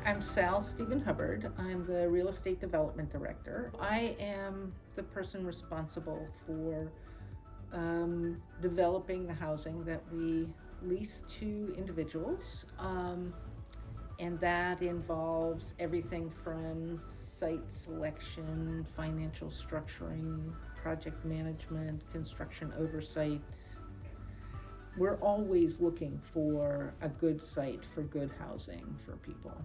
I'm Sal Stephen Hubbard. I'm the Real Estate Development Director. I am the person responsible for developing the housing that we lease to individuals. And that involves everything from site selection, financial structuring, project management, construction oversight. We're always looking for a good site for good housing for people.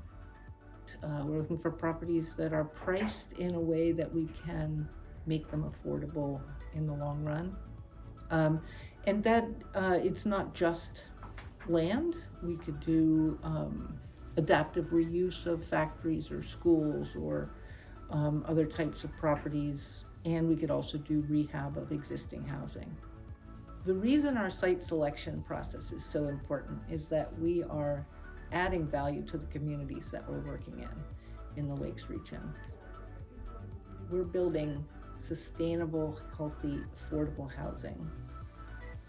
We're looking for properties that are priced in a way that we can make them affordable in the long run. And that it's not just land. We could do adaptive reuse of factories or schools or other types of properties, and we could also do rehab of existing housing. The reason our site selection process is so important is that we are adding value to the communities that we're working in the Lakes region. We're building sustainable, healthy, affordable housing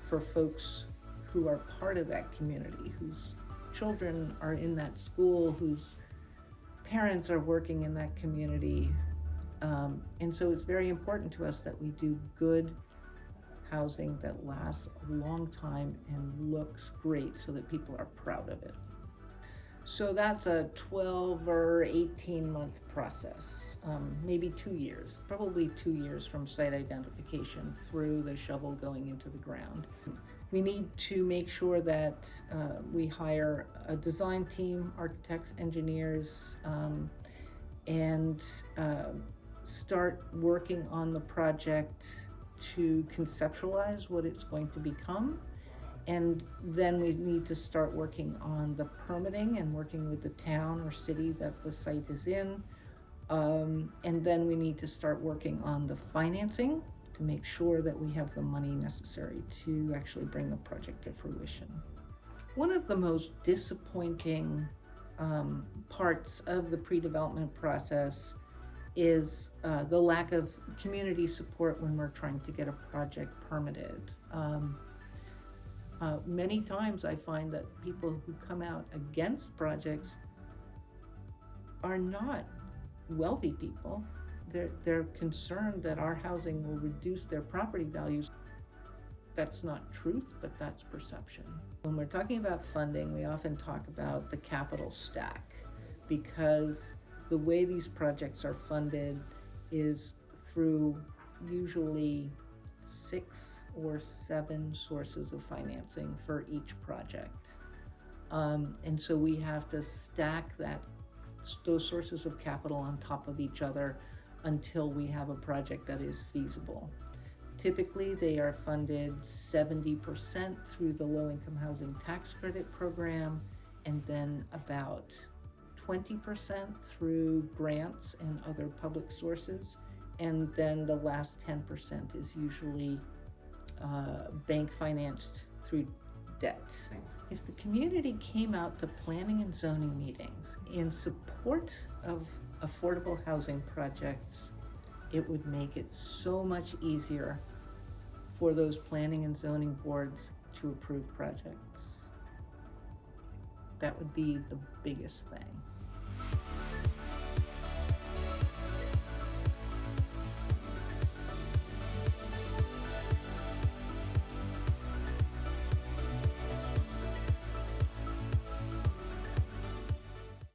for folks who are part of that community, whose children are in that school, whose parents are working in that community. And so it's very important to us that we do good housing that lasts a long time and looks great so that people are proud of it. So that's a 12 or 18 month process, maybe 2 years, probably 2 years from site identification through the shovel going into the ground. We need to make sure that we hire a design team, architects, engineers, and start working on the project to conceptualize what it's going to become. And then we need to start working on the permitting and working with the town or city that the site is in. And then we need to start working on the financing to make sure that we have the money necessary to actually bring the project to fruition. One of the most disappointing parts of the pre-development process is the lack of community support when we're trying to get a project permitted. Many times I find that people who come out against projects are not wealthy people. They're concerned that our housing will reduce their property values. That's not truth, but that's perception. When we're talking about funding, we often talk about the capital stack, because the way these projects are funded is through usually 6 or 7 sources of financing for each project. And so we have to stack those sources of capital on top of each other until we have a project that is feasible. Typically, they are funded 70% through the low-income housing tax credit program, and then about 20% through grants and other public sources, and then the last 10% is usually bank financed through debt. If the community came out to planning and zoning meetings in support of affordable housing projects, it would make it so much easier for those planning and zoning boards to approve projects. That would be the biggest thing.